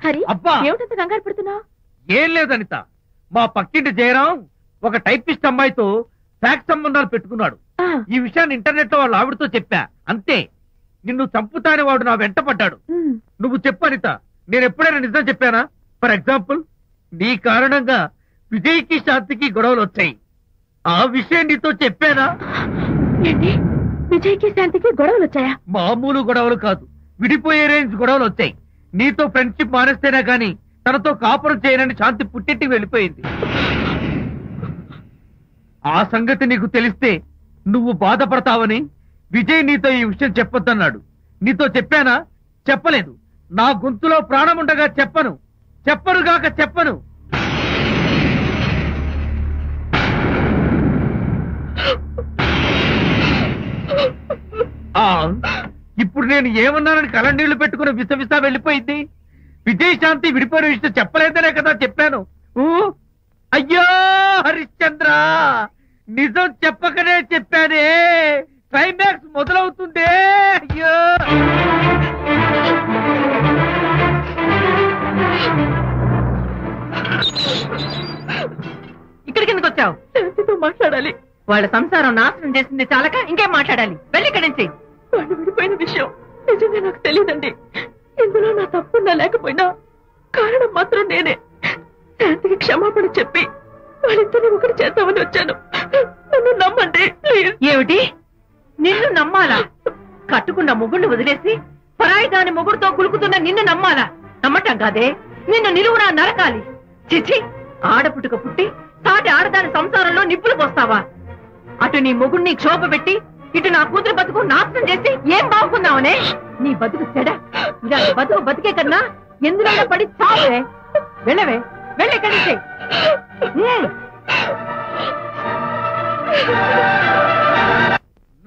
హరి, అబ్బా ఏమిటంత కంగారు పడుతున్నావు? ఏం లేదు అనిత, మా పక్కింటి జయరాం ఒక టైపిస్ట్ అమ్మాయితో ఫ్యాక్స్ సంబంధాలు పెట్టుకున్నాడు. ఈ విషయాన్ని ఇంటర్నెట్ లో వాళ్ళ ఆవిడతో చెప్పా, అంతే. నిన్ను చంపుతాని వాడు నా వెంట పడ్డాడు. నువ్వు చెప్పు అనిత, నేను ఎప్పుడైనా నిజం చెప్పానా? ఫర్ ఎగ్జాంపుల్, నీ కారణంగా విజయ్కి శాంతికి గొడవలు వచ్చాయి. ఆ విషయం నీతో చెప్పానా? ఏంటి, విజయ్కి శాంతికి గొడవలు వచ్చాయా? మామూలు గొడవలు కాదు, విడిపోయే రేంజ్ గొడవలు వచ్చాయి. నీతో ఫ్రెండ్షిప్ మానేస్తేనే గాని తనతో కాపురం చేయనని శాంతి పుట్టింటికి వెళ్ళిపోయింది. ఆ సంగతి నీకు తెలిస్తే నువ్వు బాధపడతావని విజయ్ నీతో ఈ విషయం చెప్పొద్దన్నాడు. నీతో చెప్పానా? చెప్పలేదు. నా గొంతులో ప్రాణముండగా చెప్పను, చెప్పనుగాక చెప్పను. ఇప్పుడు నేను ఏమన్నానని కళ్ళనీళ్లు పెట్టుకుని విసవిసా వెళ్ళిపోయింది. విజయ్ శాంతి విడిపోయిన విషయం చెప్పలేదనే కదా చెప్పాను. అయ్యో హరిశ్చంద్ర, నిజం చెప్పకనే చెప్పానే. క్లైమాక్స్ మొదలవుతుందే. అయ్యో ఇక్కడికి ఎందుకు వచ్చావు? శాంతితో మాట్లాడాలి. వాళ్ళ సంసారం నాశనం చేసింది చాలక ఇంకేం మాట్లాడాలి? వెళ్ళి ఇక్కడి నుంచి. వాళ్ళు విడిపోయిన విషయం నిజంగా నాకు తెలియదండి. ఇందులో నా తప్పున్నా లేకపోయినా కారణం మాత్రం నేనే. శాంతికి క్షమాపణ చెప్పి వాళ్ళిద్దరిని ఒకటి చేద్దామని వచ్చాను. నన్ను నమ్మండి ప్లీజ్. ఏమిటి, నిన్ను నమ్మాలా? కట్టుకున్న మొగుడిని వదిలేసి పరాయి దాని మొగుడుతో కులుకుతున్న నిన్ను నమ్మాలా? నమ్మటం కాదే, నిన్ను నిలువునా నరకాలి. చిచి, ఆడపుట్టుక పుట్టి సాటి ఆడదాని సంసారంలో నిప్పులు పోస్తావా? అటు నీ మొగుడిని క్షోభ పెట్టి ఇటు నా కూతురు బతుకు నాశనం చేసి ఏం బాగున్నావనే? నీ బతుకు చెడ. ఇలాంటి బతుకు బతికే కన్నా ఎందులో పడి చావే. వెళ్ళవే, వెళ్ళి ఇక్కడి నుంచి.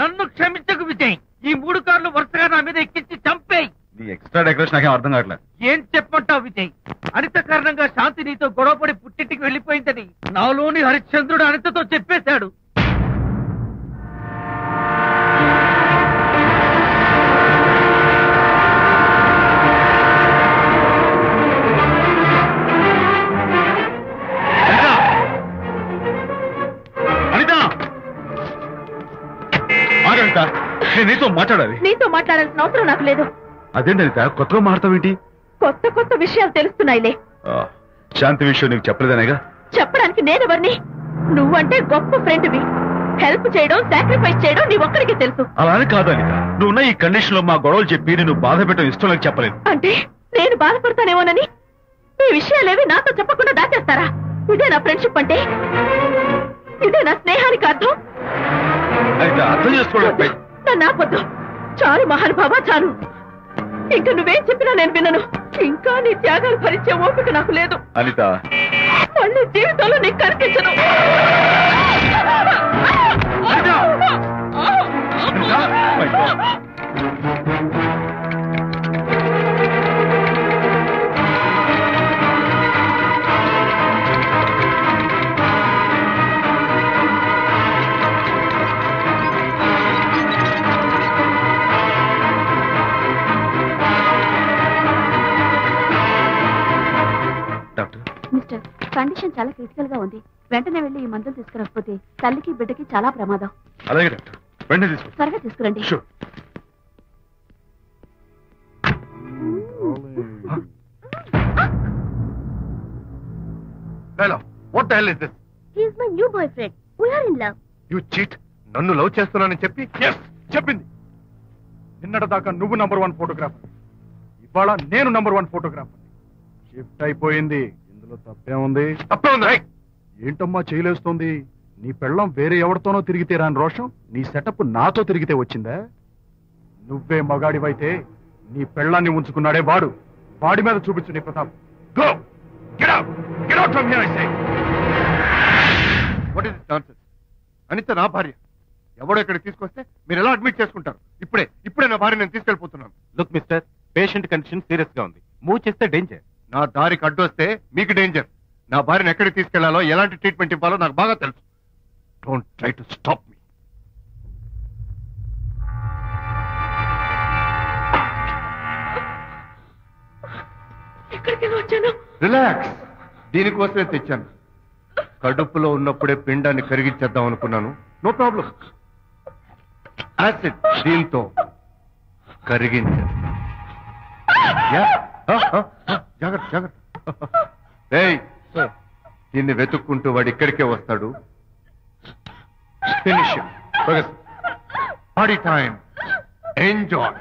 నన్ను క్షమించకు విజయ్. ఈ 3 కార్లు వరుసగా నా మీద ఎక్కించి చంపేయి. నీ ఎక్స్ట్రా డెకరేషన్ నాకేం అర్థం కావట్లేదు. ఏం చెప్పంటావు విజయ్? అనిత కారణంగా శాంతి నీతో గొడవపడి పుట్టింటికి వెళ్ళిపోయిందని నాలోని హరిశ్చంద్రుడు అనితతో చెప్పేశాడు. నేను నీతో మాట్లాడాలి. నీతో మాట్లాడాల్సిన అవసరం నాకు లేదు. అదేంటి అనిత, కొత్తగా మాట్లాడతావేంటి? కొత్త కొత్త విషయాలు తెలుస్తున్నాయిలే. శాంతి విషయం నీకు చెప్పలేదనేగా? చెప్పడానికి నేనెవరిని? నువ్వంటే గొప్ప ఫ్రెండ్వి. హెల్ప్ చేయడం, సాక్రిఫైస్ చేయడం నీ ఒక్కడికి తెలుసు. అలానే కాదు అనిత, నువ్వున్న ఈ కండిషన్ లో మా గొడవలు చెప్పి నేను బాధ పెట్టడం ఇష్టం నాకు చెప్పలేదు. అంటే నేను బాధపడతానేమోనని ఈ విషయాలేవి నాతో చెప్పకుండా దాచేస్తారా? ఇదే నా ఫ్రెండ్షిప్ అంటే? ఇదే నా స్నేహానికి అర్థం? అర్థం చేసుకోవడం నన్ను ఆపొద్దు. చాలు మహానుభావా, చాలు. ఇంకా నువ్వేం చెప్పినా నేను వినను. ఇంకా నీ త్యాగాలు భరించే ఓపిక నాకు లేదు అనిత. మళ్ళీ జీవితంలో నీకు కనిపించను. మిస్టర్, కండిషన్ చాలా క్రిటికల్ గా ఉంది. వెంటనే వెళ్లి ఈ మందులు తీసుకురాకపోతే తల్లికి బిడ్డకి చాలా ప్రమాదం. అలాగే డాక్టర్, వెంటనే తీసుకో. త్వరగా తీసుకురండి. Hello, what the hell is this? He is my new boyfriend. We are in love. You cheat. నన్ను లవ్ చేస్తున్నానని చెప్పి చెప్పింది. నిన్నటిదాకా నువ్వు నంబర్ 1 ఫోటోగ్రాఫర్, ఇవాళ నేను నంబర్ 1 ఫోటోగ్రాఫర్. షిఫ్ట్ అయిపోయింది. ఇందులో తప్పే ఉంది? తప్పే ఉంది. ఏంటమ్మా చేయలేస్తోంది? నీ పెళ్ళం వేరే ఎవరితోనో తిరిగితే రాని రోషం నీ సెటప్ నాతో తిరిగితే వచ్చిందా? నువ్వే మగాడివైతే నీ పెళ్ళాన్ని ఉంచుకున్నాడే వాడు, వాడి మీద చూపించు నీ Pratap. Go, get out, get out from here I say. What is this nonsense? Anitha నా భార్య. ఎవడో ఇక్కడికి తీసుకొస్తే మీరు ఎలా అడ్మిట్ చేసుకుంటారు? ఇప్పుడే నా భార్య నేను తీసుకెళ్ళిపోతున్నాను. Look mister, patient condition serious గా ఉంది. మూవ్ చేస్తే డేంజర్. నా దారికి అడ్డు వస్తే మీకు డేంజర్. నా భార్యను ఎక్కడికి తీసుకెళ్లాలో, ఎలాంటి ట్రీట్మెంట్ ఇవ్వాలో నాకు బాగా తెలుసు. Don't try to stop me. ఎక్కడికి వచ్చాను? రిలాక్స్, దీనికోసమే తెచ్చాను. కడుపులో ఉన్నప్పుడే పిండాన్ని కరిగించేద్దాం అనుకున్నాను. No problem. యాసిడ్ దీంతో కరిగించేస్తా. జాగ్రత్త జాగ్రత్త. ఏయ్, దీన్ని వెతుక్కుంటూ వాడు ఇక్కడికే వస్తాడు. Finish party time. ఎంజాయ్.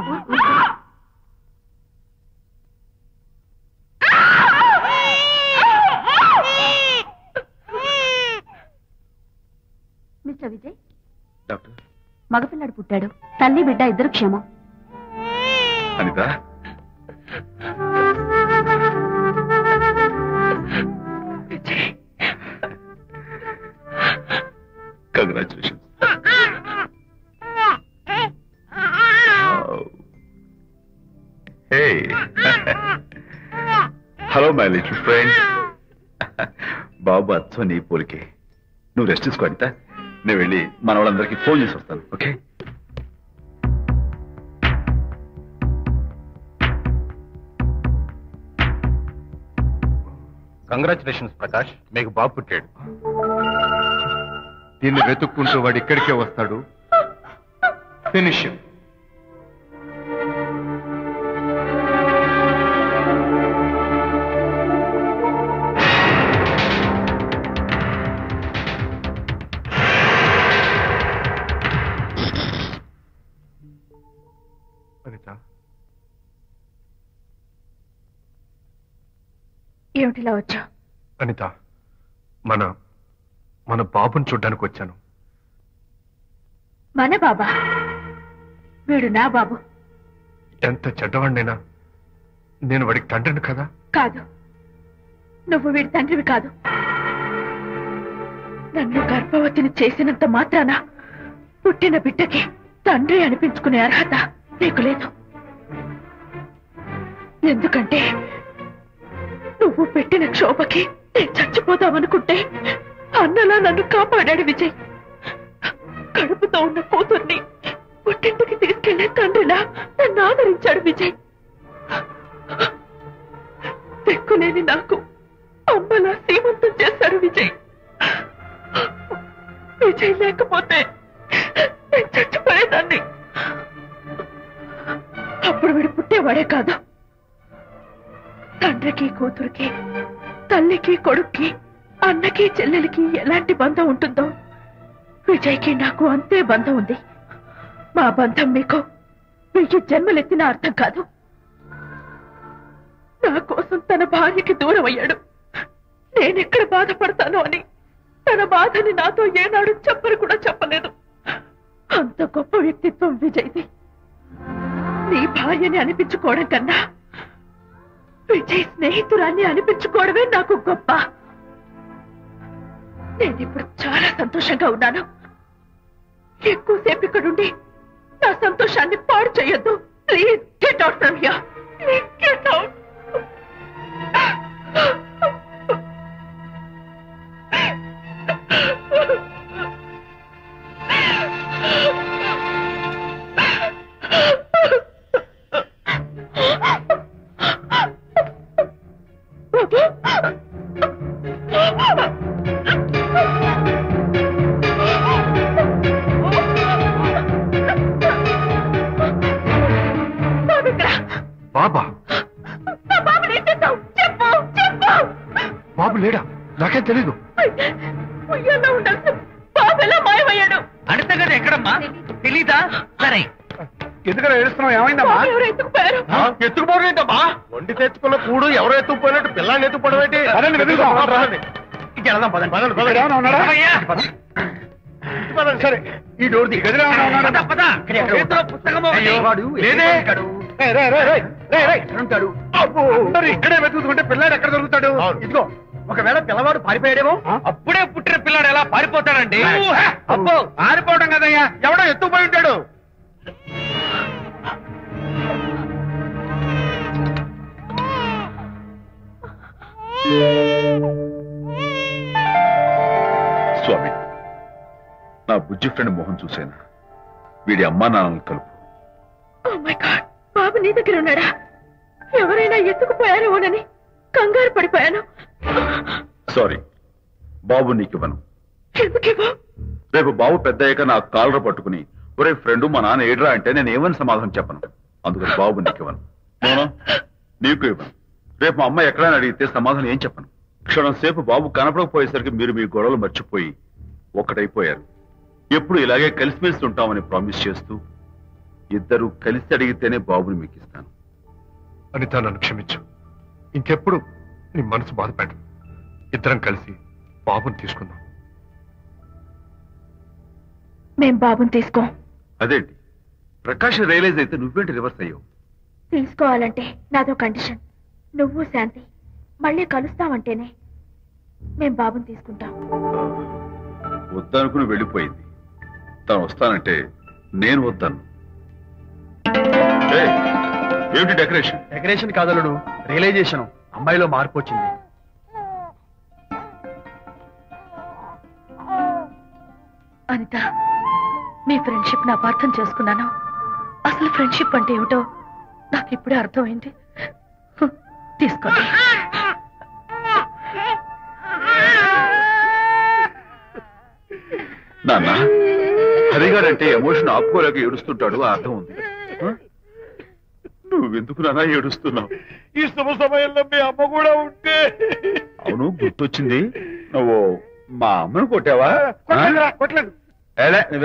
బాబు. మిస్టర్ విజయ్, డాక్టర్ మగపిల్లాడు పుట్టాడు. తల్లి బిడ్డ ఇద్దరు క్షేమం. Anitha, congratulations. Hello my little friend. బాబు అచ్చో నీ పోలికే. నువ్వు రెస్ట్ తీసుకో అనిత. నేను వెళ్ళి మన వాళ్ళందరికీ ఫోన్ చేసి వస్తాను. ఓకే? కంగ్రాచులేషన్స్ ప్రకాష్, మీకు బాబు పుట్టాడు. దీన్ని వెతుక్కుంటూ వాడు ఇక్కడికే వస్తాడు. ఫినిష్. అనిత, ఏమిటిలా వచ్చా? అనిత, మన బాబుని చూడ్డానికి వచ్చాను. మన బాబా? వీడు నా బాబు. ఎంత చెడ్డవాడినైనా నేను వాడికి తండ్రిని కదా? కాదు, నువ్వు వీడి తండ్రివి కాదు. నన్ను గర్భవతిని చేసినంత మాత్రాన పుట్టిన బిడ్డకి తండ్రి అనిపించుకునే అర్హత నీకు లేదు. ఎందుకంటే నువ్వు పెట్టిన క్షోభకి నేను చచ్చిపోదామనుకుంటే అన్నలా నన్ను కాపాడాడు విజయ్. కడుపుతో ఉన్న కూతుర్ని పుట్టింటికి తీసుకెళ్లే తండ్రిలా నన్ను ఆదరించాడు విజయ్. దిక్కులేని నాకు అమ్మలా సీమంతం చేశాడు విజయ్. విజయ్ లేకపోతే నేను చచ్చిపోయేదాన్ని. అప్పుడు వీడు పుట్టేవాడే కాదు. తండ్రికి కూతురికి, తల్లికి కొడుక్కి, అన్నకి చెల్లెలికి ఎలాంటి బంధం ఉంటుందో విజయ్కి నాకు అంతే బంధం ఉంది. మా బంధం మీకు 1000 జన్మలెత్తిన అర్థం కాదు. నా కోసం తన భార్యకి దూరం అయ్యాడు. నేనెక్కడ బాధపడతానో అని తన బాధని నాతో ఏనాడు చెప్పరు కూడా చెప్పలేదు. అంత గొప్ప వ్యక్తిత్వం విజయ్ది. నీ భార్యని అనిపించుకోవడం కన్నా విజయ్ స్నేహితురాన్ని అనిపించుకోవడమే నాకు గొప్ప. నేనిప్పుడు చాలా సంతోషంగా ఉన్నాను. ఎక్కువసేపు ఇక్కడుండి నా సంతోషాన్ని పాడు చేయొద్దు. Please get out from here. Please get out. బాబా? బాబు లేడా? నాకేం తెలీదు. ఉండాల్సిన బాబు ఎలా మాయమయ్యాడు? అనిత గారు ఎక్కడమ్మా? తెలీదా? సరే, ఎందుకలా ఏడుస్తున్నావు? ఏమైందమ్మా? ఎవరు ఎత్తుకుపోయారు? ఎత్తుకుపోవడం ఏంటమ్మా? వండి తెచ్చుకున్న కూడు ఎవరో ఎత్తుకుపోయినట్టు పిల్లాన్ని ఎత్తుకుపోవడం ఏంటి? సరే, ఈ డోర్ ది గదిలో ఇక్కడే వెతుకుతుంటే పిల్లాడు ఎక్కడ దొరుకుతాడు? ఇదిగో, ఒకవేళ పిల్లవాడు పారిపోయాడేమో. అప్పుడే పుట్టిన పిల్లాడు ఎలా పారిపోతాడండి? అబ్బో, పారిపోవడం కదయ్యా, ఎవడో ఎత్తుకుపోయి ఉంటాడు. స్వామి, నా బుజ్జి ఫ్రెండ్ మోహన్ చూసేనా? వీడి అమ్మా నాన్నలు కలుపు. ఓ మై గాడ్, బాబు నీ దగ్గర ఉన్నాడా? ఎవరైనా ఎత్తుకుపోయారేమోనని కంగారు పడిపోయాను. సారీ, బాబు నీకివ్వను. ఎందుకేవో? రేపు బాబు పెద్ద అయ్యాక నా కాలర్ పట్టుకుని ఒరే ఫ్రెండ్ మా నాన్న ఏడ్రా అంటే నేను ఏమని సమాధానం చెప్పను. అందుకని బాబు నీకివ్వను. నీకు ఇవ్వను. రేపు మా అమ్మ ఎక్కడైనా అడిగితే సమాధానం ఏం చెప్పను. క్షణం సేపు బాబు కనపడకపోయేసరికి మీరు మీ గొడవలు మర్చిపోయి ఒక్కటైపోయారు. ఎప్పుడు ఇలాగే కలిసిమెలిసి ఉంటామని ప్రామిస్ చేస్తూ ఇద్దరు కలిసి అడిగితేనే బాబుని మీకు ఇస్తాను. అనిత, నన్ను క్షమించు. ఇంకెప్పుడు నీ మనసు బాధపెట్టు. ఇద్దరం కలిసి బాబుని తీసుకుందాం. మేం బాబుని తీసుకోం. అదేంటి, ప్రకాష్ రియలైజ్ అయితే నువ్వేంటి రివర్స్ అయ్యావు? తీసుకోవాలంటే నాదో కండిషన్. నువ్వు శాంతి మళ్ళీ కలుస్తావంటేనే మేం బాబుని తీసుకుంటాం. వద్దనుకుని వెళ్ళిపోయింది. తను వస్తానంటే నేను వద్దాను. ఏమిటి డెకరేషన్? Decoration కాదలుడు, realisation. అమ్మాయిలో మార్పు వచ్చింది. అనిత, మీ ఫ్రెండ్షిప్ ని అపార్థం చేసుకున్నాను. అసలు ఫ్రెండ్షిప్ అంటే ఏమిటో నాకు ఇప్పుడే అర్థమైంది. తీసుకోండి. నాన్న, హరిగాడంటే ఎమోషన్ ఆపుకోలేక ఏడుస్తుంటాడు, ఆ అర్థం ఉంది. నువ్వెందుకు నాన్న ఏడుస్తున్నావు? ఈ శుభ సమయంలో మీ అమ్మ కూడా ఉంటే. అవును, గుర్తొచ్చింది. నువ్వు మా అమ్మను కొట్టావా? కొట్టలేదు. నువ్వే